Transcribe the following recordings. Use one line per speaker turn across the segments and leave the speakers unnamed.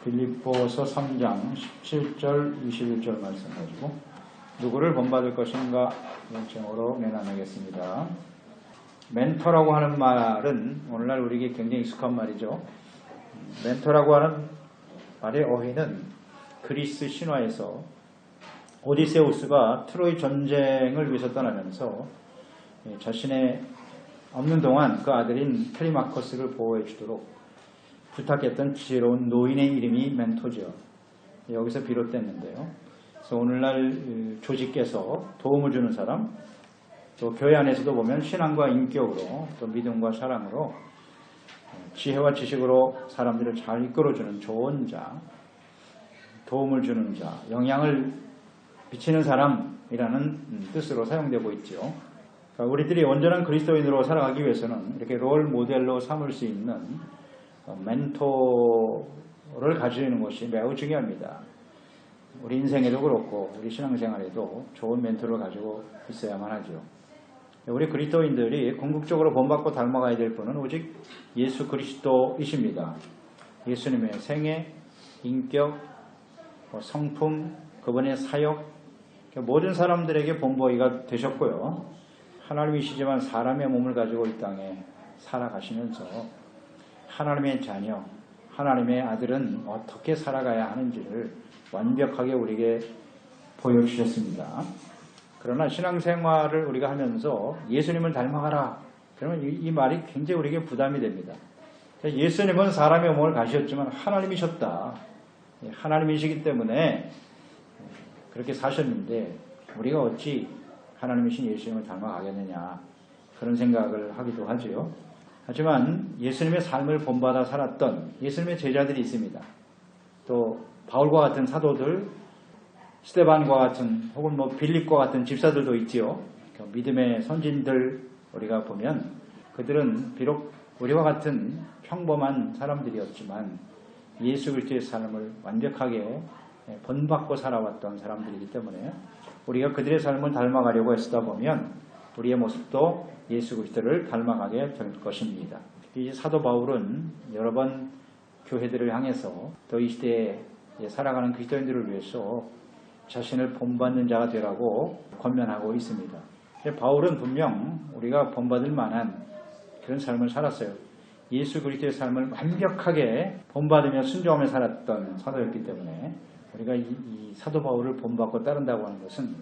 빌립보서 3장 17절 21절 말씀 가지고 누구를 본받을 것인가 이런 제목으로 내나누겠습니다. 멘토라고 하는 말은 오늘날 우리에게 굉장히 익숙한 말이죠. 멘토라고 하는 말의 어휘는 그리스 신화에서 오디세우스가 트로이 전쟁을 위해서 떠나면서 자신의 없는 동안 그 아들인 텔리마커스를 보호해 주도록 부탁했던 지혜로운 노인의 이름이 멘토죠. 여기서 비롯됐는데요. 그래서 오늘날 조직께서 도움을 주는 사람, 또 교회 안에서도 보면 신앙과 인격으로 또 믿음과 사랑으로 지혜와 지식으로 사람들을 잘 이끌어주는 좋은 자, 도움을 주는 자, 영향을 비치는 사람이라는 뜻으로 사용되고 있죠. 그러니까 우리들이 온전한 그리스도인으로 살아가기 위해서는 이렇게 롤 모델로 삼을 수 있는 멘토를 가지는 것이 매우 중요합니다. 우리 인생에도 그렇고 우리 신앙생활에도 좋은 멘토를 가지고 있어야만 하죠. 우리 그리스도인들이 궁극적으로 본받고 닮아가야 될 분은 오직 예수 그리스도이십니다. 예수님의 생애, 인격, 성품, 그분의 사역, 모든 사람들에게 본보기가 되셨고요. 하나님이시지만 사람의 몸을 가지고 이 땅에 살아가시면서 하나님의 자녀, 하나님의 아들은 어떻게 살아가야 하는지를 완벽하게 우리에게 보여주셨습니다. 그러나 신앙생활을 우리가 하면서 예수님을 닮아가라. 그러면 이 말이 굉장히 우리에게 부담이 됩니다. 예수님은 사람의 몸을 가셨지만 하나님이셨다. 하나님이시기 때문에 그렇게 사셨는데 우리가 어찌 하나님이신 예수님을 닮아가겠느냐 그런 생각을 하기도 하지요. 하지만 예수님의 삶을 본받아 살았던 예수님의 제자들이 있습니다. 또 바울과 같은 사도들, 스데반과 같은 혹은 빌립과 같은 집사들도 있지요. 믿음의 선진들 우리가 보면 그들은 비록 우리와 같은 평범한 사람들이었지만 예수 그리스도의 삶을 완벽하게 본받고 살아왔던 사람들이기 때문에 우리가 그들의 삶을 닮아가려고 애쓰다 보면 우리의 모습도 예수 그리스도를 닮아가게 될 것입니다. 이 사도 바울은 여러 번 교회들을 향해서 또 이 시대에 살아가는 그리스도인들을 위해서 자신을 본받는 자가 되라고 권면하고 있습니다. 바울은 분명 우리가 본받을 만한 그런 삶을 살았어요. 예수 그리스도의 삶을 완벽하게 본받으며 순종하며 살았던 사도였기 때문에 우리가 이 사도 바울을 본받고 따른다고 하는 것은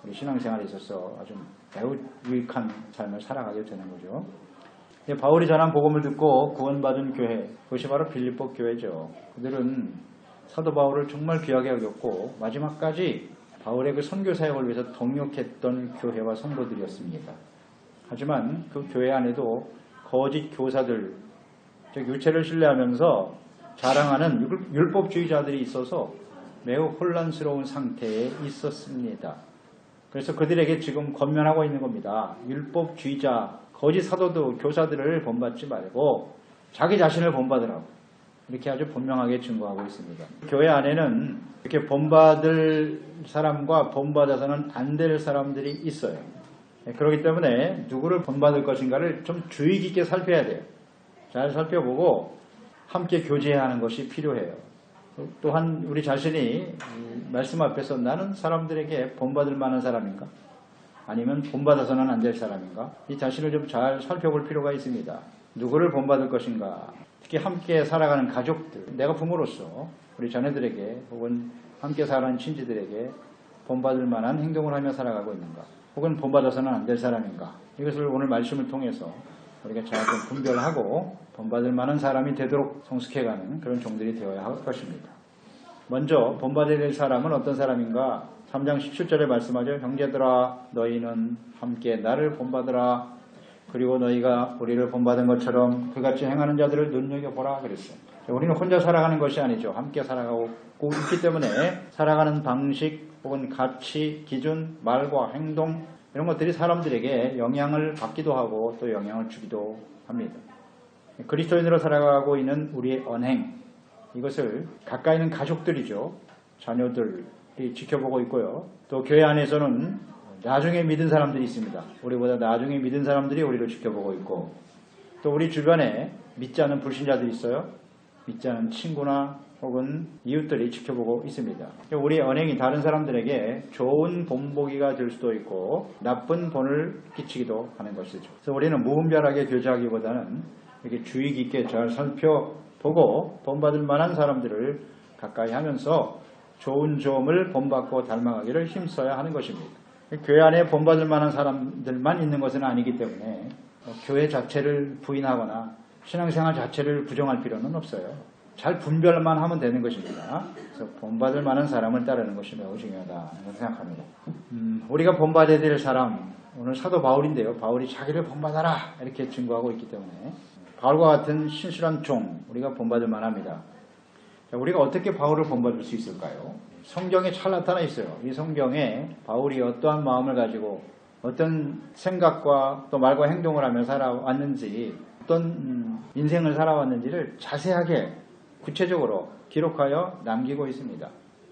우리 신앙생활에 있어서 아주 매우 유익한 삶을 살아가게 되는 거죠. 바울이 전한 복음을 듣고 구원받은 교회, 그것이 바로 빌립보 교회죠. 그들은 사도 바울을 정말 귀하게 여겼고 마지막까지 바울의 그 선교 사역을 위해서 동역했던 교회와 성도들이었습니다. 하지만 그 교회 안에도 거짓 교사들, 즉 유체를 신뢰하면서 자랑하는 율법주의자들이 있어서 매우 혼란스러운 상태에 있었습니다. 그래서 그들에게 지금 권면하고 있는 겁니다. 율법주의자, 거짓 사도도 교사들을 본받지 말고 자기 자신을 본받으라고 이렇게 아주 분명하게 증거하고 있습니다. 교회 안에는 이렇게 본받을 사람과 본받아서는 안 될 사람들이 있어요. 그렇기 때문에 누구를 본받을 것인가를 좀 주의 깊게 살펴야 돼요. 잘 살펴보고 함께 교제해야 하는 것이 필요해요. 또한 우리 자신이 말씀 앞에서 나는 사람들에게 본받을 만한 사람인가? 아니면 본받아서는 안 될 사람인가? 이 자신을 좀 잘 살펴볼 필요가 있습니다. 누구를 본받을 것인가? 특히 함께 살아가는 가족들, 내가 부모로서 우리 자녀들에게 혹은 함께 살아가는 친지들에게 본받을 만한 행동을 하며 살아가고 있는가? 혹은 본받아서는 안 될 사람인가? 이것을 오늘 말씀을 통해서 우리가 잘 좀 분별하고 본받을 만한 사람이 되도록 성숙해가는 그런 종들이 되어야 할 것입니다. 먼저 본받아야 될 사람은 어떤 사람인가? 3장 17절에 말씀하죠. 형제들아 너희는 함께 나를 본받으라. 그리고 너희가 우리를 본받은 것처럼 그같이 행하는 자들을 눈여겨보라 그랬어요. 우리는 혼자 살아가는 것이 아니죠. 함께 살아가고 있기 때문에 살아가는 방식 혹은 가치, 기준, 말과 행동 이런 것들이 사람들에게 영향을 받기도 하고 또 영향을 주기도 합니다. 그리스도인으로 살아가고 있는 우리의 언행 이것을 가까이 있는 가족들이죠. 자녀들이 지켜보고 있고요. 또 교회 안에서는 나중에 믿은 사람들이 있습니다. 우리보다 나중에 믿은 사람들이 우리를 지켜보고 있고 또 우리 주변에 믿지 않는 불신자들이 있어요. 믿지 않는 친구나 혹은 이웃들이 지켜보고 있습니다. 우리의 언행이 다른 사람들에게 좋은 본보기가 될 수도 있고 나쁜 본을 끼치기도 하는 것이죠. 그래서 우리는 무분별하게 교제하기보다는 이렇게 주의 깊게 잘 살펴보고 본받을 만한 사람들을 가까이 하면서 좋은 점을 본받고 닮아가기를 힘써야 하는 것입니다. 교회 안에 본받을 만한 사람들만 있는 것은 아니기 때문에 교회 자체를 부인하거나 신앙생활 자체를 부정할 필요는 없어요. 잘 분별만 하면 되는 것입니다. 그래서 본받을 만한 사람을 따르는 것이 매우 중요하다 생각합니다. 우리가 본받아야 될 사람, 오늘 사도 바울인데요. 바울이 자기를 본받아라 이렇게 증거하고 있기 때문에 바울과 같은 신실한 종 우리가 본받을 만합니다. 자, 우리가 어떻게 바울을 본받을 수 있을까요? 성경에 잘 나타나 있어요. 이 성경에 바울이 어떠한 마음을 가지고 어떤 생각과 또 말과 행동을 하며 살아왔는지 어떤 인생을 살아왔는지를 자세하게 구체적으로 기록하여 남기고 있습니다.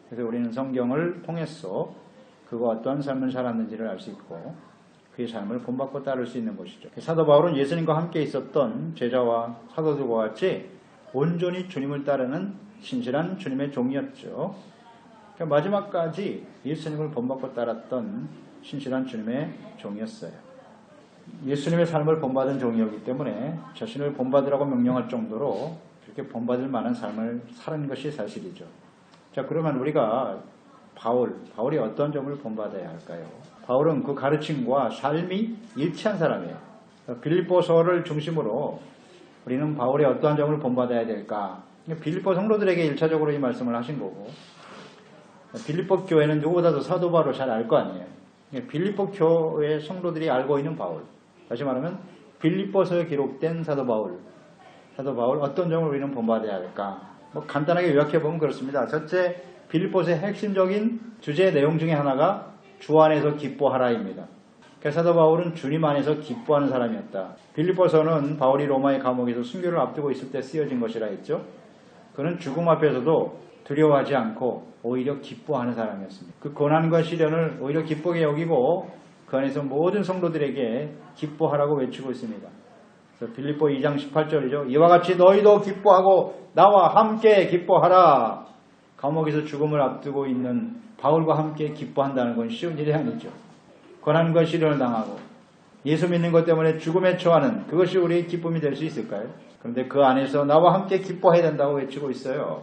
그래서 우리는 성경을 통해서 그가 어떠한 삶을 살았는지를 알 수 있고 그의 삶을 본받고 따를 수 있는 것이죠. 사도 바울은 예수님과 함께 있었던 제자와 사도들과 같이 온전히 주님을 따르는 신실한 주님의 종이었죠. 그러니까 마지막까지 예수님을 본받고 따랐던 신실한 주님의 종이었어요. 예수님의 삶을 본받은 종이었기 때문에 자신을 본받으라고 명령할 정도로 그렇게 본받을 만한 삶을 사는 것이 사실이죠. 자, 그러면 우리가 바울이 어떤 점을 본받아야 할까요? 바울은 그 가르침과 삶이 일치한 사람이에요. 빌립보서를 중심으로 우리는 바울의 어떠한 점을 본받아야 될까? 빌립보 성도들에게 1차적으로 이 말씀을 하신 거고 빌립보 교회는 누구보다도 사도 바울을 잘 알 거 아니에요. 빌립보 교회 성도들이 알고 있는 바울, 다시 말하면 빌립보서에 기록된 사도 바울 어떤 점을 우리는 본받아야 할까? 간단하게 요약해보면 그렇습니다. 첫째, 빌립보서의 핵심적인 주제 내용 중에 하나가 주 안에서 기뻐하라입니다. 그래서 사도 바울은 주님 안에서 기뻐하는 사람이었다. 빌립보서는 바울이 로마의 감옥에서 순교를 앞두고 있을 때 쓰여진 것이라 했죠. 그는 죽음 앞에서도 두려워하지 않고 오히려 기뻐하는 사람이었습니다. 그 고난과 시련을 오히려 기쁘게 여기고 그 안에서 모든 성도들에게 기뻐하라고 외치고 있습니다. 그래서 빌립보 2장 18절이죠. 이와 같이 너희도 기뻐하고 나와 함께 기뻐하라. 감옥에서 죽음을 앞두고 있는 바울과 함께 기뻐한다는 건 쉬운 일이 아니죠. 고난과 시련을 당하고 예수 믿는 것 때문에 죽음에 처하는 그것이 우리의 기쁨이 될 수 있을까요? 그런데 그 안에서 나와 함께 기뻐해야 된다고 외치고 있어요.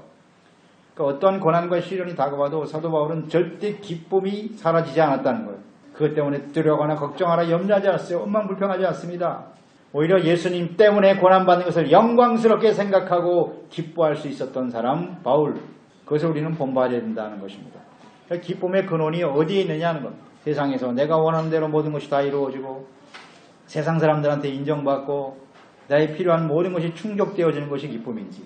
그러니까 어떤 고난과 시련이 다가와도 사도 바울은 절대 기쁨이 사라지지 않았다는 거예요. 그것 때문에 두려워하거나 걱정하거나 염려하지 않았어요. 엄망불평하지 않습니다. 오히려 예수님 때문에 고난받는 것을 영광스럽게 생각하고 기뻐할 수 있었던 사람 바울, 그것을 우리는 본받아야 된다는 것입니다. 기쁨의 근원이 어디에 있느냐 하는 겁니다. 세상에서 내가 원하는 대로 모든 것이 다 이루어지고 세상 사람들한테 인정받고 나의 필요한 모든 것이 충족되어지는 것이 기쁨인지,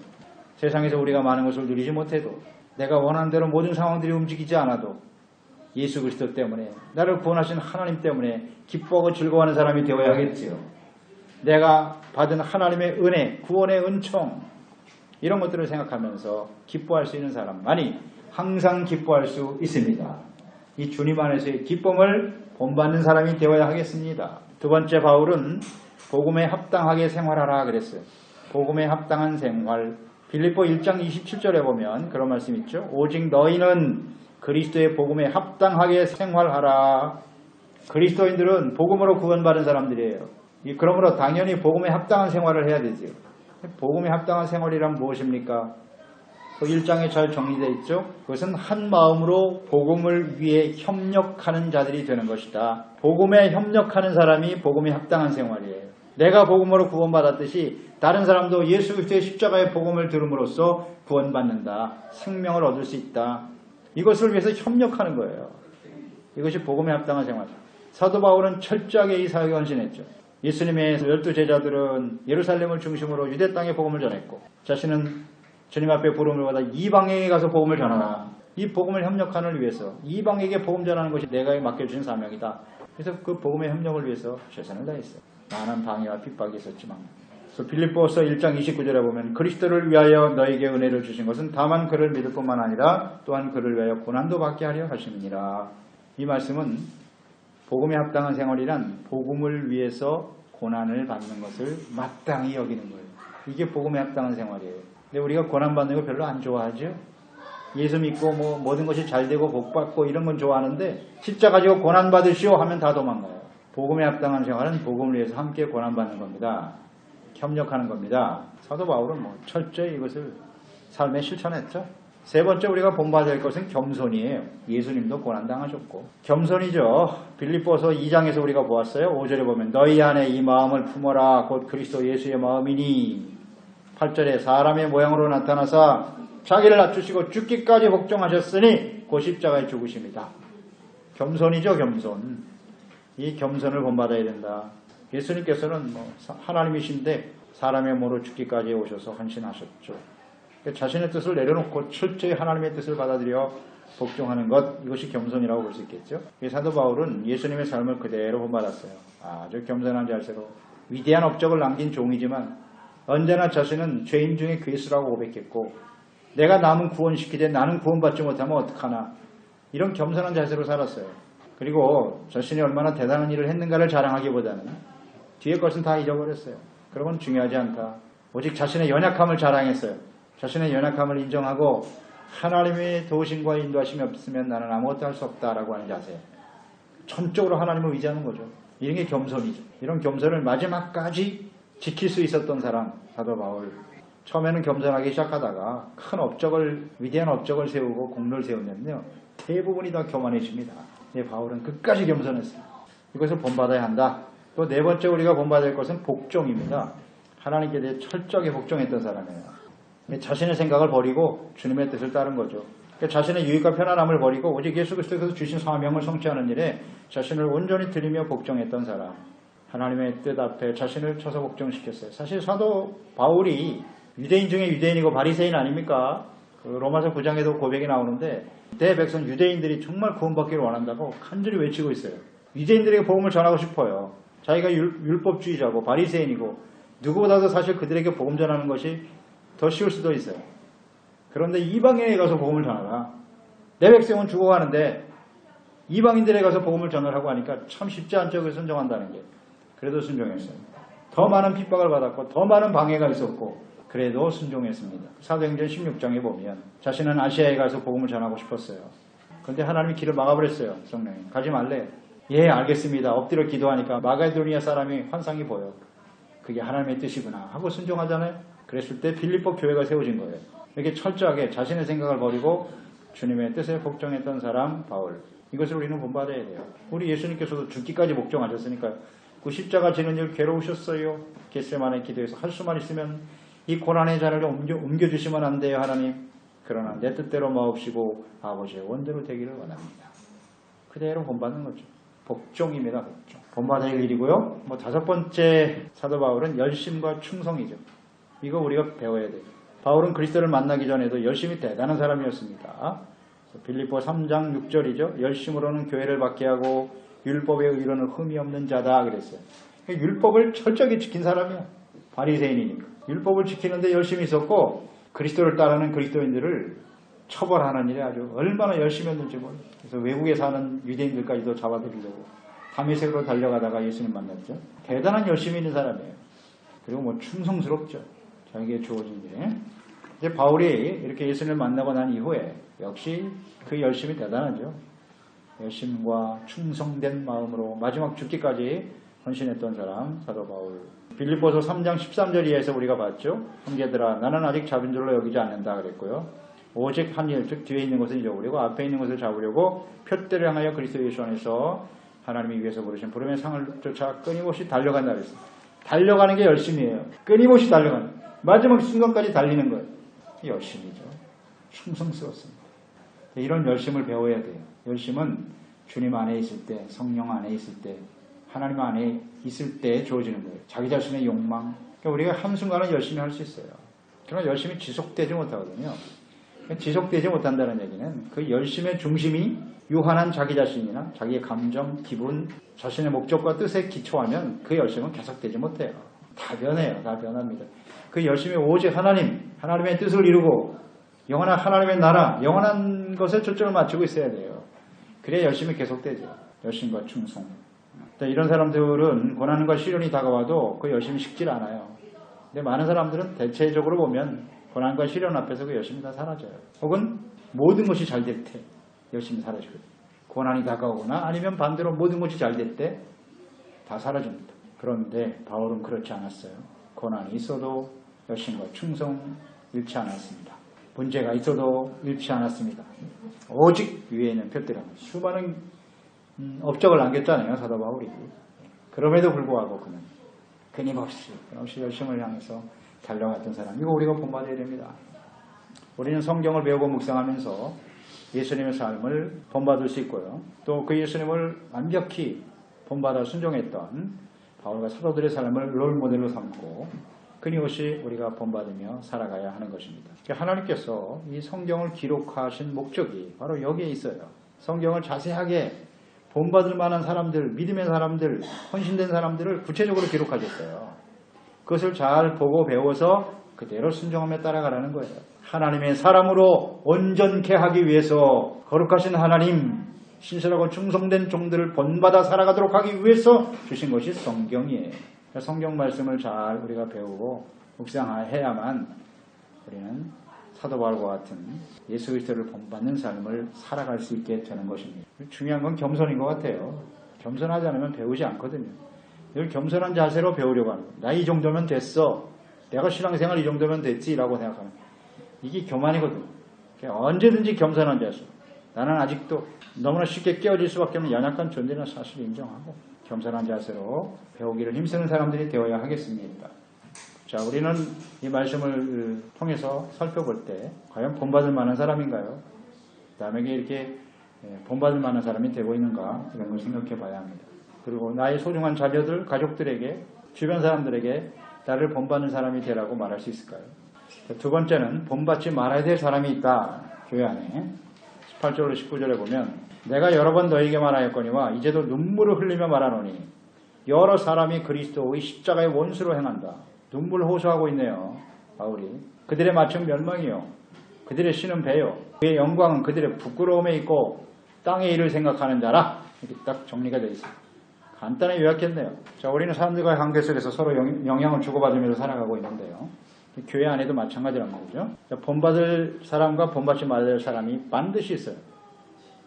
세상에서 우리가 많은 것을 누리지 못해도 내가 원하는 대로 모든 상황들이 움직이지 않아도 예수 그리스도 때문에 나를 구원하신 하나님 때문에 기뻐하고 즐거워하는 사람이 되어야겠지요. 내가 받은 하나님의 은혜, 구원의 은총 이런 것들을 생각하면서 기뻐할 수 있는 사람만이 항상 기뻐할 수 있습니다. 이 주님 안에서의 기쁨을 본받는 사람이 되어야 하겠습니다. 두 번째, 바울은 복음에 합당하게 생활하라 그랬어요. 복음에 합당한 생활. 빌립보 1장 27절에 보면 그런 말씀 있죠. 오직 너희는 그리스도의 복음에 합당하게 생활하라. 그리스도인들은 복음으로 구원받은 사람들이에요. 그러므로 당연히 복음에 합당한 생활을 해야 되죠. 복음에 합당한 생활이란 무엇입니까? 그 1장에 잘 정리되어 있죠. 그것은 한 마음으로 복음을 위해 협력하는 자들이 되는 것이다. 복음에 협력하는 사람이 복음에 합당한 생활이에요. 내가 복음으로 구원받았듯이 다른 사람도 예수 그리스도의 십자가의 복음을 들음으로써 구원받는다. 생명을 얻을 수 있다. 이것을 위해서 협력하는 거예요. 이것이 복음에 합당한 생활. 사도 바울은 철저하게 이 사역에 헌신했죠. 예수님의 12 제자들은 예루살렘을 중심으로 유대 땅에 복음을 전했고 자신은 주님 앞에 부름을 받아 이방에게 가서 복음을 전하라. 이 복음을 협력하는 위해서 이방에게 복음 전하는 것이 내가 맡겨주신 사명이다. 그래서 그 복음의 협력을 위해서 최선을 다했어요. 많은 방해와 핍박이 있었지만. 그래서 빌립보서 1장 29절에 보면 그리스도를 위하여 너에게 은혜를 주신 것은 다만 그를 믿을 뿐만 아니라 또한 그를 위하여 고난도 받게 하려 하심이니라. 이 말씀은 복음에 합당한 생활이란 복음을 위해서 고난을 받는 것을 마땅히 여기는 거예요. 이게 복음에 합당한 생활이에요. 근데 우리가 고난받는 거 별로 안 좋아하죠. 예수 믿고 뭐 모든 것이 잘 되고 복 받고 이런 건 좋아하는데 십자가 지고 고난 받으시오 하면 다 도망가요. 복음에 합당한 생활은 복음을 위해서 함께 고난 받는 겁니다. 협력하는 겁니다. 사도 바울은 뭐 철저히 이것을 삶에 실천했죠. 세 번째 우리가 본받아야 할 것은 겸손이에요. 예수님도 고난당하셨고 겸손이죠. 빌립보서 2장에서 우리가 보았어요. 5절에 보면 너희 안에 이 마음을 품어라 곧 그리스도 예수의 마음이니 8절에 사람의 모양으로 나타나사 자기를 낮추시고 죽기까지 복종하셨으니 곧 십자가에 죽으십니다. 겸손이죠. 겸손. 이 겸손을 본받아야 된다. 예수님께서는 하나님이신데 사람의 몸으로 죽기까지 오셔서 헌신하셨죠. 자신의 뜻을 내려놓고 철저히 하나님의 뜻을 받아들여 복종하는 것, 이것이 겸손이라고 볼 수 있겠죠. 사도 바울은 예수님의 삶을 그대로 본받았어요. 아주 겸손한 자세로 위대한 업적을 남긴 종이지만 언제나 자신은 죄인 중에 괴수라고 고백했고 내가 남은 구원시키되 나는 구원받지 못하면 어떡하나 이런 겸손한 자세로 살았어요. 그리고 자신이 얼마나 대단한 일을 했는가를 자랑하기보다는 뒤에 것은 다 잊어버렸어요. 그러면 중요하지 않다. 오직 자신의 연약함을 자랑했어요. 자신의 연약함을 인정하고 하나님의 도우심과 인도하심이 없으면 나는 아무것도 할 수 없다라고 하는 자세. 전적으로 하나님을 의지하는 거죠. 이런 게 겸손이죠. 이런 겸손을 마지막까지 지킬 수 있었던 사람 사도 바울. 처음에는 겸손하기 시작하다가 큰 업적을 위대한 업적을 세우고 공로를 세우면요 대부분이 다 교만해집니다. 바울은 끝까지 겸손했어요. 이것을 본받아야 한다. 또 네 번째 우리가 본받아야 할 것은 복종입니다. 하나님께 대해 철저하게 복종했던 사람이에요. 자신의 생각을 버리고 주님의 뜻을 따른 거죠. 자신의 유익과 편안함을 버리고 오직 예수 그리스도께서 주신 사명을 성취하는 일에 자신을 온전히 드리며 복종했던 사람. 하나님의 뜻 앞에 자신을 쳐서 복종시켰어요. 사실 사도 바울이 유대인 중에 유대인이고 바리새인 아닙니까? 로마서 9장에도 고백이 나오는데 대백성 유대인들이 정말 구원받기를 원한다고 간절히 외치고 있어요. 유대인들에게 복음을 전하고 싶어요. 자기가 율법주의자고 바리새인이고 누구보다도 사실 그들에게 복음 전하는 것이 더 쉬울 수도 있어요. 그런데 이방인에 가서 복음을 전하라. 내 백성은 죽어가는데 이방인들에 가서 복음을 전하라고 하니까 참 쉽지 않죠. 그 순종한다는 게. 그래도 순종했어요. 더 많은 핍박을 받았고 더 많은 방해가 있었고 그래도 순종했습니다. 사도행전 16장에 보면 자신은 아시아에 가서 복음을 전하고 싶었어요. 그런데 하나님이 길을 막아버렸어요. 성령이. 가지 말래. 예, 알겠습니다. 엎드려 기도하니까 마가도니아 사람이 환상이 보여. 그게 하나님의 뜻이구나 하고 순종하잖아요. 그랬을 때 빌립보 교회가 세워진 거예요. 이렇게 철저하게 자신의 생각을 버리고 주님의 뜻에 복종했던 사람 바울. 이것을 우리는 본받아야 돼요. 우리 예수님께서도 죽기까지 복종하셨으니까 그 십자가 지는 일 괴로우셨어요. 겟세마네 기도에서 할 수만 있으면 이 고난의 자를 옮겨주시면 안 돼요 하나님. 그러나 내 뜻대로 마옵시고 아버지의 원대로 되기를 원합니다. 그대로 본받는 거죠. 복종입니다. 복종. 본받아야 할 일이고요. 다섯 번째 사도 바울은 열심과 충성이죠. 이거 우리가 배워야 돼요. 바울은 그리스도를 만나기 전에도 열심히 대단한 사람이었습니다. 빌립보 3장 6절이죠. 열심으로는 교회를 받게 하고 율법의 의로는 흠이 없는 자다 그랬어요. 율법을 철저하게 지킨 사람이야. 바리새인이니까. 율법을 지키는데 열심히 있었고 그리스도를 따르는 그리스도인들을 처벌하는 일에 아주 얼마나 열심히 했는지 몰라요. 그래서 외국에 사는 유대인들까지도 잡아들이려고 다메섹으로 달려가다가 예수님 만났죠. 대단한 열심히 있는 사람이에요. 그리고 충성스럽죠. 자기에게 주어진 일에. 이제 바울이 이렇게 예수님을 만나고 난 이후에 역시 그 열심이 대단하죠. 열심과 충성된 마음으로 마지막 죽기까지 헌신했던 사람 사도 바울. 빌립보서 3장 13절 이하에서 우리가 봤죠. 형제들아 나는 아직 잡은 줄로 여기지 않는다 그랬고요. 오직 한 일, 즉 뒤에 있는 것을 잊어버리고 앞에 있는 것을 잡으려고 표대를 향하여 그리스도 예수 안에서 하나님이 위해서 부르신 부름의 상을 쫓아 끊임없이 달려간다 그랬어요. 달려가는 게 열심이에요. 끊임없이 달려가는 마지막 순간까지 달리는 거예요. 열심이죠. 충성스럽습니다. 이런 열심을 배워야 돼요. 열심은 주님 안에 있을 때, 성령 안에 있을 때, 하나님 안에 있을 때 주어지는 거예요. 자기 자신의 욕망. 그러니까 우리가 한순간은 열심히 할 수 있어요. 그러나 열심히 지속되지 못하거든요. 지속되지 못한다는 얘기는 그 열심의 중심이 유한한 자기 자신이나 자기의 감정, 기분, 자신의 목적과 뜻에 기초하면 그 열심은 계속되지 못해요. 다 변해요. 다 변합니다. 그 열심이 오직 하나님의 뜻을 이루고 영원한 하나님의 나라, 영원한 것에 초점을 맞추고 있어야 돼요. 그래야 열심이 계속되죠. 열심과 충성. 이런 사람들은 고난과 시련이 다가와도 그 열심이 식질 않아요. 근데 많은 사람들은 대체적으로 보면 고난과 시련 앞에서 그 열심히 다 사라져요. 혹은 모든 것이 잘 될 때 열심히 사라지거든요. 고난이 다가오거나 아니면 반대로 모든 것이 잘 될 때 다 사라집니다. 그런데 바울은 그렇지 않았어요. 고난이 있어도 열심과 충성 잃지 않았습니다. 문제가 있어도 잃지 않았습니다. 오직 위에 있는 표대로 수많은 업적을 남겼잖아요. 사도 바울이. 그럼에도 불구하고 그는 끊임없이 열심을 향해서 달려갔던 사람. 이거 우리가 본받아야 됩니다. 우리는 성경을 배우고 묵상하면서 예수님의 삶을 본받을 수 있고요. 또 그 예수님을 완벽히 본받아 순종했던 바울과 사도들의 삶을 롤모델로 삼고 끊임없이 우리가 본받으며 살아가야 하는 것입니다. 하나님께서 이 성경을 기록하신 목적이 바로 여기에 있어요. 성경을 자세하게 본받을 만한 사람들, 믿음의 사람들, 헌신된 사람들을 구체적으로 기록하셨어요. 그것을 잘 보고 배워서 그대로 순종하며 따라가라는 거예요. 하나님의 사람으로 온전케 하기 위해서 거룩하신 하나님, 신실하고 충성된 종들을 본받아 살아가도록 하기 위해서 주신 것이 성경이에요. 성경 말씀을 잘 우리가 배우고 묵상해야만 우리는 사도 바울과 같은 예수 그리스도를 본받는 삶을 살아갈 수 있게 되는 것입니다. 중요한 건 겸손인 것 같아요. 겸손하지 않으면 배우지 않거든요. 늘 겸손한 자세로 배우려고 하는 거예요. 나 이 정도면 됐어. 내가 신앙생활 이 정도면 됐지라고 생각하는 거예요. 이게 교만이거든요. 언제든지 겸손한 자세. 나는 아직도 너무나 쉽게 깨어질 수밖에 없는 연약한 존재는 사실 인정하고 겸손한 자세로 배우기를 힘쓰는 사람들이 되어야 하겠습니다. 자, 우리는 이 말씀을 통해서 살펴볼 때 과연 본받을 만한 사람인가요? 남에게 이렇게 본받을 만한 사람이 되고 있는가? 이런 걸 생각해 봐야 합니다. 그리고 나의 소중한 자녀들, 가족들에게, 주변 사람들에게 나를 본받는 사람이 되라고 말할 수 있을까요? 두 번째는 본받지 말아야 될 사람이 있다. 교회 안에 18절로 19절에 보면 내가 여러 번 너에게 말하였거니와 이제도 눈물을 흘리며 말하노니 여러 사람이 그리스도의 십자가의 원수로 행한다. 눈물 호소하고 있네요. 바울이. 그들의 마침 멸망이요. 그들의 신은 배요. 그의 영광은 그들의 부끄러움에 있고 땅의 일을 생각하는 자라. 이렇게 딱 정리가 되어 있습니다. 간단히 요약했네요. 자, 우리는 사람들과의 관계 속에서 서로 영향을 주고받으면서 살아가고 있는데요. 교회 안에도 마찬가지란 말이죠. 본받을 사람과 본받지 말아야 사람이 반드시 있어요.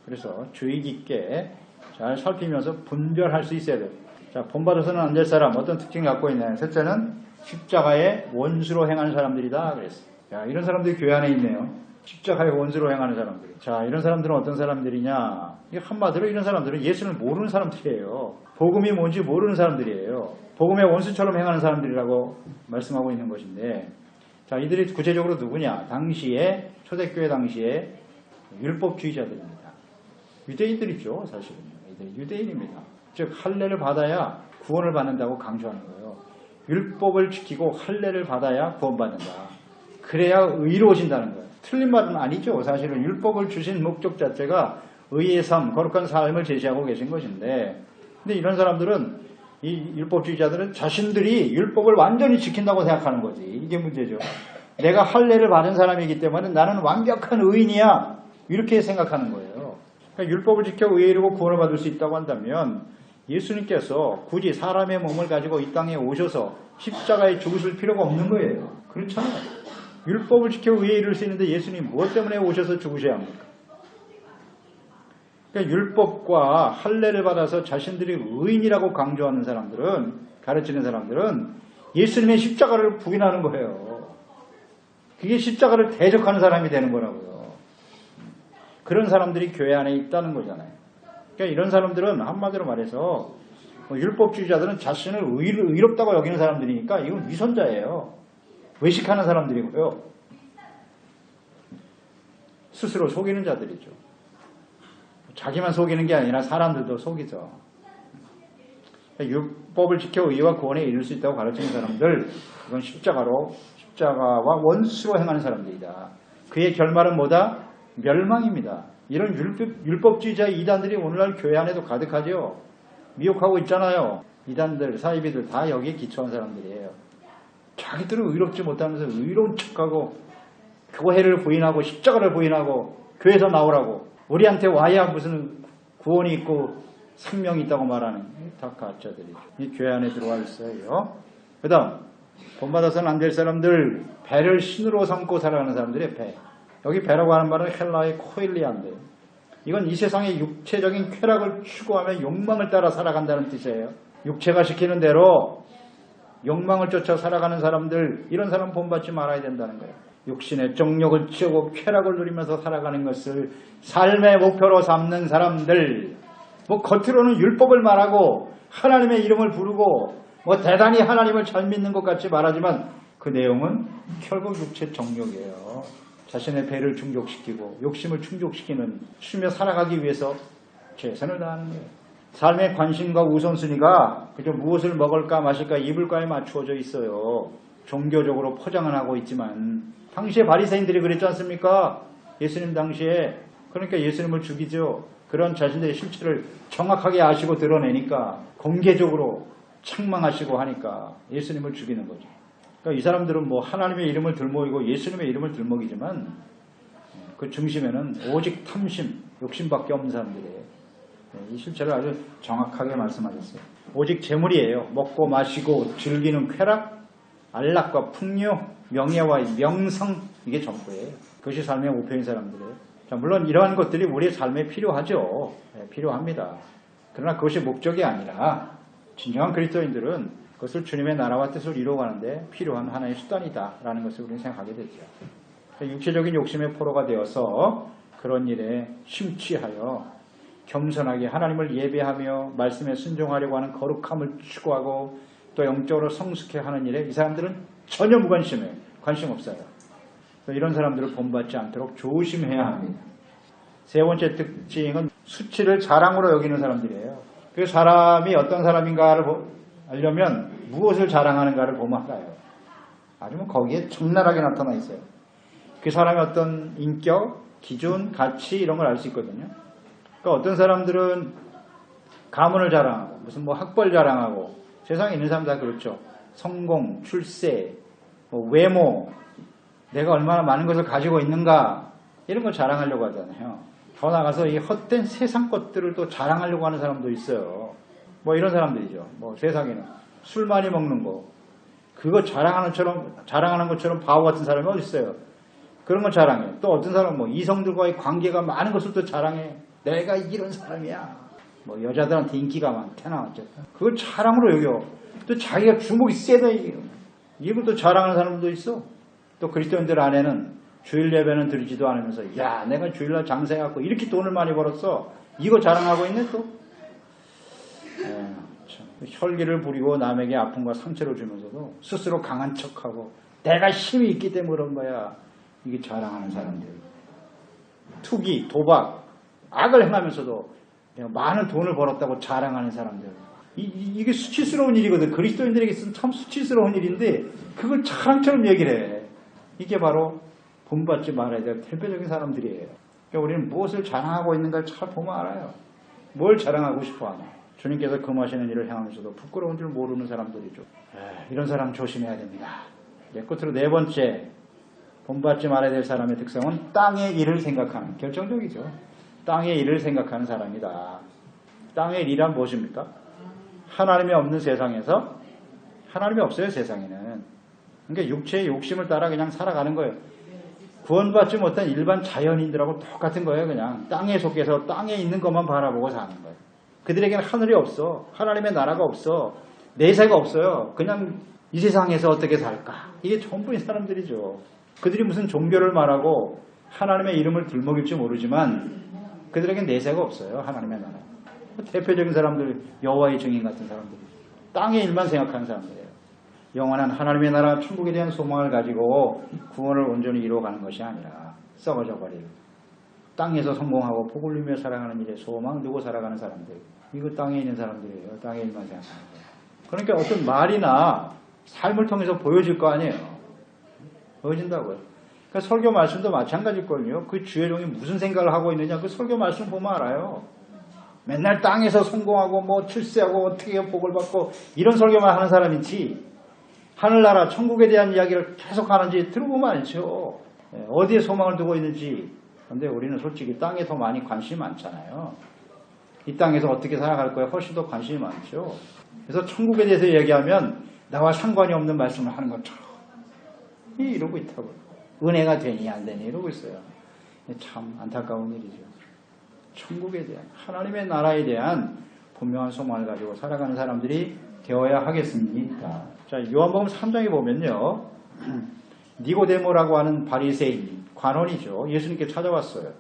그래서 주의 깊게 잘 살피면서 분별할 수 있어야 돼요. 자, 본받아서는 안 될 사람 어떤 특징을 갖고 있나요? 첫째는 십자가의 원수로 행하는 사람들이다 그랬어요. 야, 이런 사람들이 교회 안에 있네요. 십자가의 원수로 행하는 사람들. 자, 이런 사람들은 어떤 사람들이냐? 한마디로 이런 사람들은 예수를 모르는 사람들이에요. 복음이 뭔지 모르는 사람들이에요. 복음의 원수처럼 행하는 사람들이라고 말씀하고 있는 것인데, 자, 이들이 구체적으로 누구냐? 당시에 초대교회 당시에 율법주의자들입니다. 유대인들이죠, 사실은. 이들이 유대인입니다. 즉 할례를 받아야 구원을 받는다고 강조하는 거예요. 율법을 지키고 할례를 받아야 구원받는다. 그래야 의로워진다는 거예요. 틀린 말은 아니죠. 사실은 율법을 주신 목적 자체가 의의 삶, 거룩한 삶을 제시하고 계신 것인데, 근데 이런 사람들은 이 율법주의자들은 자신들이 율법을 완전히 지킨다고 생각하는 거지. 이게 문제죠. 내가 할례를 받은 사람이기 때문에 나는 완벽한 의인이야. 이렇게 생각하는 거예요. 그러니까 율법을 지켜 의에 이르고 구원을 받을 수 있다고 한다면 예수님께서 굳이 사람의 몸을 가지고 이 땅에 오셔서 십자가에 죽으실 필요가 없는 거예요. 그렇잖아요. 율법을 지켜 의에 이를 수 있는데 예수님 무엇 때문에 오셔서 죽으셔야 합니까? 그러니까 율법과 할례를 받아서 자신들이 의인이라고 강조하는 사람들은, 가르치는 사람들은 예수님의 십자가를 부인하는 거예요. 그게 십자가를 대적하는 사람이 되는 거라고요. 그런 사람들이 교회 안에 있다는 거잖아요. 그러니까 이런 사람들은 한마디로 말해서 율법주의자들은 자신을 의롭다고 여기는 사람들이니까 이건 위선자예요. 외식하는 사람들이고요. 스스로 속이는 자들이죠. 자기만 속이는 게 아니라 사람들도 속이죠. 율법을 지켜 의와 구원에 이룰 수 있다고 가르치는 사람들, 그건 십자가와 원수로 행하는 사람들이다. 그의 결말은 뭐다? 멸망입니다. 이런 율법주의자 이단들이 오늘날 교회 안에도 가득하죠. 미혹하고 있잖아요. 이단들, 사이비들 다 여기에 기초한 사람들이에요. 자기들은 의롭지 못하면서 의로운 척하고 교회를 부인하고 십자가를 부인하고 교회에서 나오라고 우리한테 와야 무슨 구원이 있고 생명이 있다고 말하는 다 가짜들이죠. 이 교회 안에 들어와 있어요. 그 다음 본받아서는 안 될 사람들, 배를 신으로 삼고 살아가는 사람들의 배. 여기 배라고 하는 말은 헬라의 코일리아인데 이건 이 세상의 육체적인 쾌락을 추구하며 욕망을 따라 살아간다는 뜻이에요. 육체가 시키는 대로 욕망을 쫓아 살아가는 사람들, 이런 사람 본받지 말아야 된다는 거예요. 육신의 정욕을 채우고 쾌락을 누리면서 살아가는 것을 삶의 목표로 삼는 사람들, 뭐 겉으로는 율법을 말하고 하나님의 이름을 부르고 뭐 대단히 하나님을 잘 믿는 것 같이 말하지만 그 내용은 결국 육체 정욕이에요. 자신의 배를 충족시키고 욕심을 충족시키는 쉬며 살아가기 위해서 최선을 다하는 거예요. 삶의 관심과 우선순위가 그저 무엇을 먹을까 마실까 입을까에 맞추어져 있어요. 종교적으로 포장을 하고 있지만 당시에 바리새인들이 그랬지 않습니까? 예수님 당시에. 그러니까 예수님을 죽이죠. 그런 자신들의 실체를 정확하게 아시고 드러내니까 공개적으로 책망하시고 하니까 예수님을 죽이는 거죠. 그러니까 이 사람들은 뭐 하나님의 이름을 들먹이고 예수님의 이름을 들먹이지만 그 중심에는 오직 탐심, 욕심밖에 없는 사람들이에요. 이 실체를 아주 정확하게 말씀하셨어요. 오직 재물이에요. 먹고 마시고 즐기는 쾌락, 안락과 풍요, 명예와 명성, 이게 전부예요. 그것이 삶의 목표인 사람들이에요. 자, 물론 이러한 것들이 우리의 삶에 필요하죠. 네, 필요합니다. 그러나 그것이 목적이 아니라 진정한 그리스도인들은 그것을 주님의 나라와 뜻을 이루어가는데 필요한 하나의 수단이다라는 것을 우리는 생각하게 되죠. 육체적인 욕심의 포로가 되어서 그런 일에 심취하여 겸손하게 하나님을 예배하며 말씀에 순종하려고 하는 거룩함을 추구하고 또 영적으로 성숙해 하는 일에 이 사람들은 전혀 무관심해요. 관심 없어요. 이런 사람들을 본받지 않도록 조심해야 합니다. 세 번째 특징은 수치를 자랑으로 여기는 사람들이에요. 그 사람이 어떤 사람인가를 알려면 무엇을 자랑하는가를 보면 알아요. 아주 거기에 적나라하게 나타나 있어요. 그 사람의 어떤 인격, 기준, 가치 이런 걸 알 수 있거든요. 그러니까 어떤 사람들은 가문을 자랑하고 무슨 뭐 학벌 자랑하고 세상에 있는 사람 다 그렇죠. 성공, 출세, 뭐 외모, 내가 얼마나 많은 것을 가지고 있는가 이런 걸 자랑하려고 하잖아요. 더 나가서 이 헛된 세상 것들을 또 자랑하려고 하는 사람도 있어요. 뭐 이런 사람들이죠. 뭐 세상에는 술 많이 먹는 거 그거 자랑하는 것처럼 바보 같은 사람이 어디 있어요. 그런 거 자랑해. 또 어떤 사람은 뭐 이성들과의 관계가 많은 것을 또 자랑해. 내가 이런 사람이야. 뭐 여자들한테 인기가 많대나 어쨌든 그걸 자랑으로 여겨. 또 자기가 주목이 세다 이걸 또 자랑하는 사람도 있어. 또 그리스도인들 안에는 주일 예배는 드리지도 않으면서 야 내가 주일날 장사해갖고 이렇게 돈을 많이 벌었어. 이거 자랑하고 있네 또. 혈기를 부리고 남에게 아픔과 상처를 주면서도 스스로 강한 척하고 내가 힘이 있기 때문에 그런 거야. 이게 자랑하는 사람들. 투기, 도박, 악을 행하면서도 내가 많은 돈을 벌었다고 자랑하는 사람들. 이게 수치스러운 일이거든. 그리스도인들에게 있어서는 참 수치스러운 일인데 그걸 자랑처럼 얘기를 해. 이게 바로 본받지 말아야 될 대표적인 사람들이에요. 그러니까 우리는 무엇을 자랑하고 있는가를 잘 보면 알아요. 뭘 자랑하고 싶어 하나. 주님께서 금하시는 일을 행하면서도 부끄러운 줄 모르는 사람들이죠. 이런 사람 조심해야 됩니다. 끝으로 네 번째 본받지 말아야 될 사람의 특성은 땅의 일을 생각하는, 결정적이죠. 땅의 일을 생각하는 사람이다. 땅의 일이란 무엇입니까? 하나님이 없는 세상에서 하나님이 없어요. 세상에는. 그러니까 육체의 욕심을 따라 그냥 살아가는 거예요. 구원받지 못한 일반 자연인들하고 똑같은 거예요. 그냥 땅에 속해서 땅에 있는 것만 바라보고 사는 거예요. 그들에게는 하늘이 없어. 하나님의 나라가 없어. 내세가 없어요. 그냥 이 세상에서 어떻게 살까. 이게 전부인 사람들이죠. 그들이 무슨 종교를 말하고 하나님의 이름을 들먹일지 모르지만 그들에게는 내세가 없어요. 하나님의 나라. 대표적인 사람들, 여호와의 증인 같은 사람들이죠. 땅의 일만 생각하는 사람들이에요. 영원한 하나님의 나라 천국에 대한 소망을 가지고 구원을 온전히 이루어가는 것이 아니라 썩어져 버릴 땅에서 성공하고 복을 누리며 살아가는 일에 소망 두고 살아가는 사람들. 이거 땅에 있는 사람들이에요. 땅의 일만 생각하는 거예요. 그러니까 어떤 말이나 삶을 통해서 보여질 거 아니에요. 보여진다고요. 그러니까 설교 말씀도 마찬가지일걸요. 그 주의종이 무슨 생각을 하고 있느냐 그 설교 말씀 보면 알아요. 맨날 땅에서 성공하고 뭐 출세하고 어떻게 복을 받고 이런 설교만 하는 사람이지 하늘나라 천국에 대한 이야기를 계속 하는지 들어보면 알죠. 어디에 소망을 두고 있는지. 그런데 우리는 솔직히 땅에 더 많이 관심이 많잖아요. 이 땅에서 어떻게 살아갈 거에 훨씬 더 관심이 많죠. 그래서 천국에 대해서 얘기하면 나와 상관이 없는 말씀을 하는 것처럼 이러고 있다고요. 은혜가 되니 안 되니 이러고 있어요. 참 안타까운 일이죠. 천국에 대한, 하나님의 나라에 대한 분명한 소망을 가지고 살아가는 사람들이 되어야 하겠습니다. 자, 요한복음 3장에 보면요, 니고데모라고 하는 바리새인 관원이죠. 예수님께 찾아왔어요.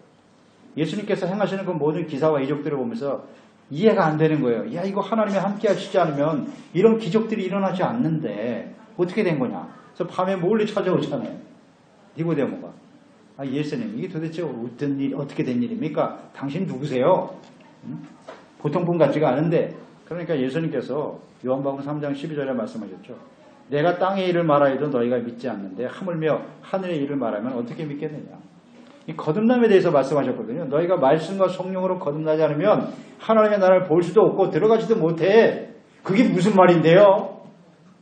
예수님께서 행하시는 그 모든 기사와 이적들을 보면서 이해가 안 되는 거예요. 야, 이거 하나님이 함께 하시지 않으면 이런 기적들이 일어나지 않는데 어떻게 된 거냐. 그래서 밤에 몰래 찾아오잖아요. 니고데모가. 아, 예수님, 이게 도대체 어떻게 된 일입니까? 당신 누구세요? 보통 분 같지가 않은데. 그러니까 예수님께서 요한복음 3장 12절에 말씀하셨죠. 내가 땅의 일을 말하여도 너희가 믿지 않는데 하물며 하늘의 일을 말하면 어떻게 믿겠느냐. 이 거듭남에 대해서 말씀하셨거든요. 너희가 말씀과 성령으로 거듭나지 않으면 하나님의 나라를 볼 수도 없고 들어가지도 못해. 그게 무슨 말인데요?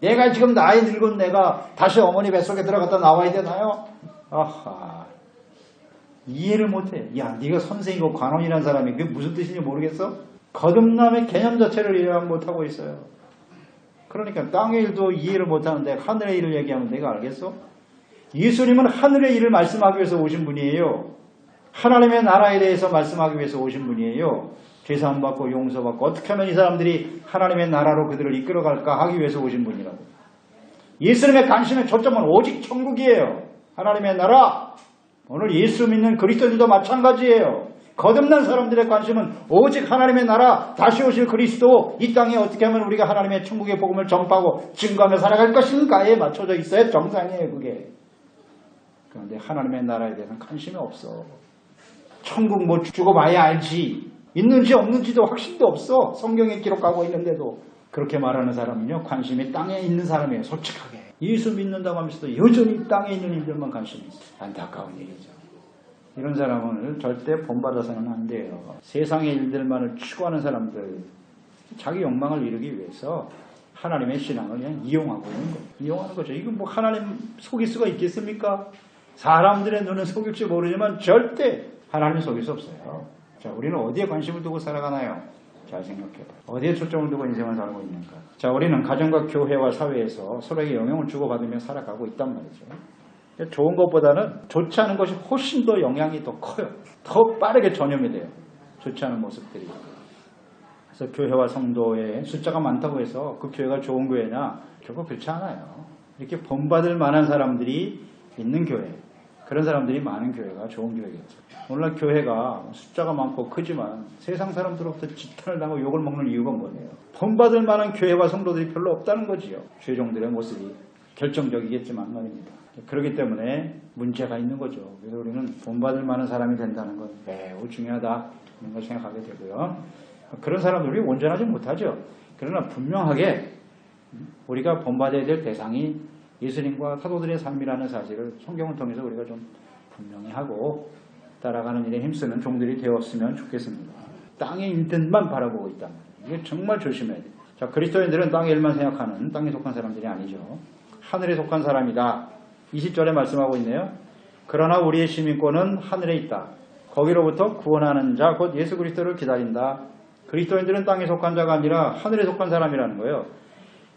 내가 지금 나이 늙은 내가 다시 어머니 뱃속에 들어갔다 나와야 되나요? 아하, 이해를 못해. 야, 네가 선생이고 관원이라는 사람이 그게 무슨 뜻인지 모르겠어? 거듭남의 개념 자체를 이해 못하고 있어요. 그러니까 땅의 일도 이해를 못하는데 하늘의 일을 얘기하면 내가 알겠어? 예수님은 하늘의 일을 말씀하기 위해서 오신 분이에요. 하나님의 나라에 대해서 말씀하기 위해서 오신 분이에요. 죄사함 받고 용서받고 어떻게 하면 이 사람들이 하나님의 나라로 그들을 이끌어갈까 하기 위해서 오신 분이라고. 예수님의 관심의 초점은 오직 천국이에요. 하나님의 나라. 오늘 예수 믿는 그리스도인들도 마찬가지예요. 거듭난 사람들의 관심은 오직 하나님의 나라, 다시 오실 그리스도, 이 땅에 어떻게 하면 우리가 하나님의 천국의 복음을 전파하고 증거하며 살아갈 것인가에 맞춰져 있어야 정상이에요, 그게. 그런데 하나님의 나라에 대해서는 관심이 없어. 천국 못 주고 봐야 알지. 있는지 없는지도 확신도 없어. 성경에 기록하고 있는데도. 그렇게 말하는 사람은요, 관심이 땅에 있는 사람이에요, 솔직하게. 예수 믿는다고 하면서도 여전히 땅에 있는 일들만 관심이 있어요. 안타까운 일이죠. 이런 사람은 절대 본받아서는 안 돼요. 세상의 일들만을 추구하는 사람들, 자기 욕망을 이루기 위해서 하나님의 신앙을 그냥 이용하고 있는 거예요. 이용하는 거죠. 이건 뭐 하나님 속일 수가 있겠습니까? 사람들의 눈은 속일지 모르지만 절대 하나님 속일 수 없어요. 자, 우리는 어디에 관심을 두고 살아가나요? 잘 생각해봐요. 어디에 초점을 두고 인생을 살고 있는가? 자, 우리는 가정과 교회와 사회에서 서로에게 영향을 주고받으며 살아가고 있단 말이죠. 좋은 것보다는 좋지 않은 것이 훨씬 더 영향이 더 커요. 더 빠르게 전염이 돼요. 좋지 않은 모습들이. 그래서 교회와 성도의 숫자가 많다고 해서 그 교회가 좋은 교회냐? 결국 그렇지 않아요. 이렇게 본받을 만한 사람들이 있는 교회, 그런 사람들이 많은 교회가 좋은 교회겠죠. 오늘날 교회가 숫자가 많고 크지만 세상 사람들로부터 지탄을 당하고 욕을 먹는 이유가 뭐예요? 본받을 만한 교회와 성도들이 별로 없다는 거지요. 죄종들의 모습이 결정적이겠지만 말입니다. 그렇기 때문에 문제가 있는 거죠. 그래서 우리는 본받을 만한 사람이 된다는 건 매우 중요하다 이런 걸 생각하게 되고요. 그런 사람들이 온전하지 못하죠. 그러나 분명하게 우리가 본받아야 될 대상이 예수님과 사도들의 삶이라는 사실을 성경을 통해서 우리가 좀 분명히 하고 따라가는 일에 힘쓰는 종들이 되었으면 좋겠습니다. 땅의 일들만 바라보고 있다. 이게 정말 조심해야 돼요. 자, 그리스도인들은 땅의 일만 생각하는 땅에 속한 사람들이 아니죠. 하늘에 속한 사람이다. 20절에 말씀하고 있네요. 그러나 우리의 시민권은 하늘에 있다. 거기로부터 구원하는 자 곧 예수 그리스도를 기다린다. 그리스도인들은 땅에 속한 자가 아니라 하늘에 속한 사람이라는 거예요.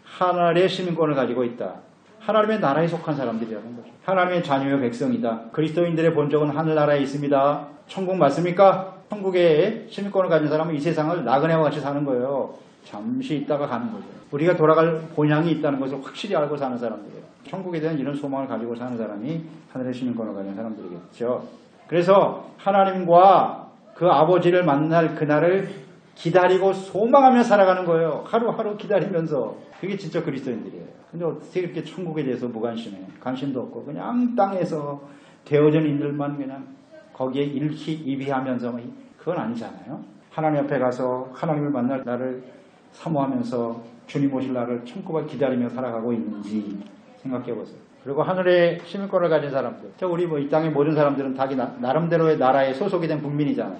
하늘의 시민권을 가지고 있다. 하나님의 나라에 속한 사람들이라는 거죠. 하나님의 자녀의 백성이다. 그리스도인들의 본적은 하늘나라에 있습니다. 천국 맞습니까? 천국의 시민권을 가진 사람은 이 세상을 나그네와 같이 사는 거예요. 잠시 있다가 가는 거죠. 우리가 돌아갈 본향이 있다는 것을 확실히 알고 사는 사람들이에요. 천국에 대한 이런 소망을 가지고 사는 사람이 하늘의 시민권을 가진 사람들이겠죠. 그래서 하나님과 그 아버지를 만날 그날을 기다리고 소망하며 살아가는 거예요. 하루하루 기다리면서. 그게 진짜 그리스도인들이에요. 근데 어떻게 이렇게 천국에 대해서 무관심해? 관심도 없고 그냥 땅에서 되어진 일들만 그냥 거기에 일희 이비하면서 그건 아니잖아요. 하나님 앞에 가서 하나님을 만날 날을 사모하면서 주님 오실 날을 참고만 기다리며 살아가고 있는지 생각해 보세요. 그리고 하늘의 시민권을 가진 사람들. 우리 이 땅의 모든 사람들은 자기 나름대로의 나라에 소속이 된 국민이잖아요.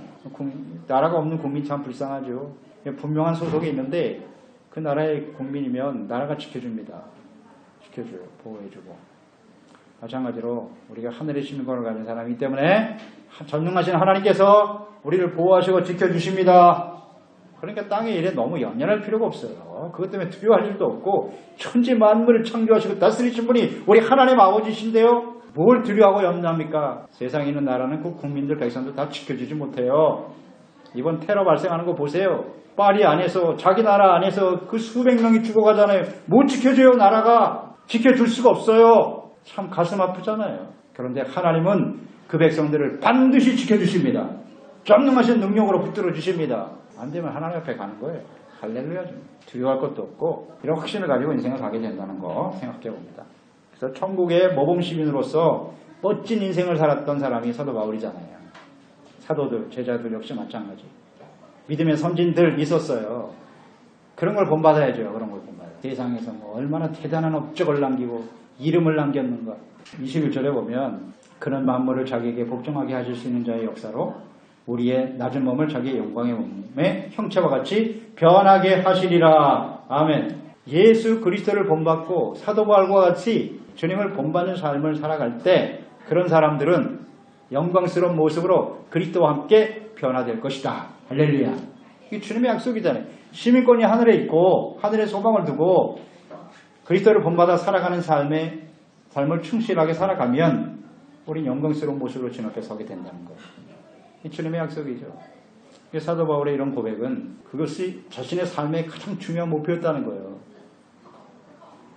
나라가 없는 국민 참 불쌍하죠. 분명한 소속이 있는데 그 나라의 국민이면 나라가 지켜줍니다. 지켜줘요. 보호해주고. 마찬가지로 우리가 하늘의 시민권을 가진 사람이기 때문에 전능하신 하나님께서 우리를 보호하시고 지켜주십니다. 그러니까 땅의 일에 너무 연연할 필요가 없어요. 그것 때문에 두려워할 일도 없고 천지 만물을 창조하시고 다스리신 분이 우리 하나님 아버지신데요. 뭘 두려워하고 염려합니까? 세상에 있는 나라는 그 국민들 백성들 다 지켜주지 못해요. 이번 테러 발생하는 거 보세요. 파리 안에서 자기 나라 안에서 그 수백 명이 죽어가잖아요. 못 지켜줘요. 나라가 지켜줄 수가 없어요. 참 가슴 아프잖아요. 그런데 하나님은 그 백성들을 반드시 지켜주십니다. 전능하신 능력으로 붙들어 주십니다. 안 되면 하나님 앞에 가는 거예요. 할렐루야죠. 두려워할 것도 없고 이런 확신을 가지고 인생을 가게 된다는 거 생각해 봅니다. 그래서 천국의 모범 시민으로서 멋진 인생을 살았던 사람이 사도 바울이잖아요. 사도들, 제자들 역시 마찬가지. 믿음의 선진들 있었어요. 그런 걸 본받아야죠. 그런 걸 본받아요. 세상에서 뭐 얼마나 대단한 업적을 남기고 이름을 남겼는가. 21절에 보면 그는 만물을 자기에게 복종하게 하실 수 있는 자의 역사로 우리의 낮은 몸을 자기의 영광의 몸의 형체와 같이 변하게 하시리라. 아멘. 예수 그리스도를 본받고 사도 바울과 같이 주님을 본받는 삶을 살아갈 때 그런 사람들은 영광스러운 모습으로 그리스도와 함께 변화될 것이다. 할렐루야. 이게 주님의 약속이잖아요. 시민권이 하늘에 있고 하늘에 소망을 두고 그리스도를 본받아 살아가는 삶을 충실하게 살아가면 우린 영광스러운 모습으로 주님 앞에 서게 된다는 거예요. 이 주님의 약속이죠. 사도 바울의 이런 고백은 그것이 자신의 삶의 가장 중요한 목표였다는 거예요.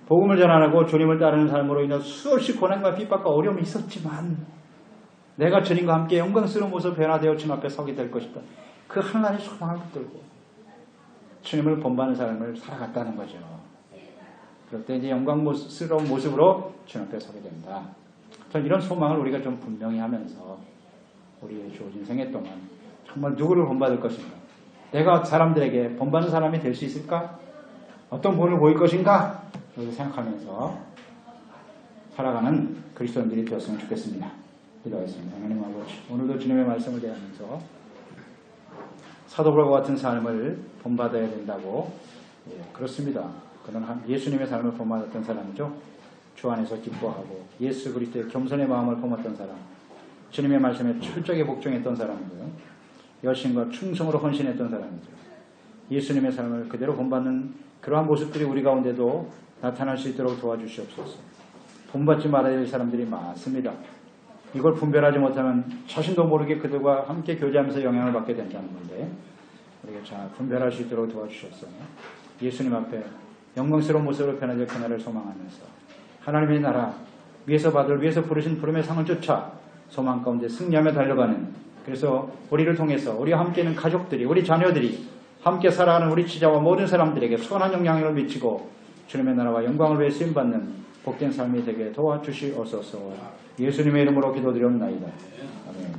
복음을 전하고 주님을 따르는 삶으로 인해 수없이 고난과 핍박과 어려움이 있었지만 내가 주님과 함께 영광스러운 모습으로 변화되어 주님 앞에 서게 될 것이다. 그 하나님의 소망을 붙들고 주님을 본받는 삶을 살아갔다는 거죠. 그럴 때 이제 영광스러운 모습으로 주님 앞에 서게 된다. 전 이런 소망을 우리가 좀 분명히 하면서 우리의 주어진 생애 동안 정말 누구를 본받을 것인가? 내가 사람들에게 본받는 사람이 될 수 있을까? 어떤 본을 보일 것인가? 이렇게 생각하면서 살아가는 그리스도인들이 되었으면 좋겠습니다. 기도하겠습니다. 하나님 아버지, 오늘도 주님의 말씀을 대하면서 사도 바울과 같은 삶을 본받아야 된다고. 그렇습니다. 그는 예수님의 삶을 본받았던 사람이죠. 주 안에서 기뻐하고 예수 그리스도의 겸손의 마음을 품었던 사람, 주님의 말씀에 철저하게 복종했던 사람이고요. 여신과 충성으로 헌신했던 사람이죠. 예수님의 삶을 그대로 본받는 그러한 모습들이 우리 가운데도 나타날 수 있도록 도와주시옵소서. 본받지 말아야 할 사람들이 많습니다. 이걸 분별하지 못하면 자신도 모르게 그들과 함께 교제하면서 영향을 받게 된다는 건데 우리가 잘 분별할 수 있도록 도와주셨어요. 예수님 앞에 영광스러운 모습으로 변화될 그날을 소망하면서 하나님의 나라 위에서 부르신 부름의 상을 쫓아 소망 가운데 승리하며 달려가는, 그래서 우리를 통해서 우리와 함께 있는 가족들이, 우리 자녀들이 함께 살아가는 우리 지자와 모든 사람들에게 선한 영향을 미치고 주님의 나라와 영광을 위해 쓰임받는 복된 삶이 되게 도와주시옵소서. 예수님의 이름으로 기도드렸나이다. 아멘.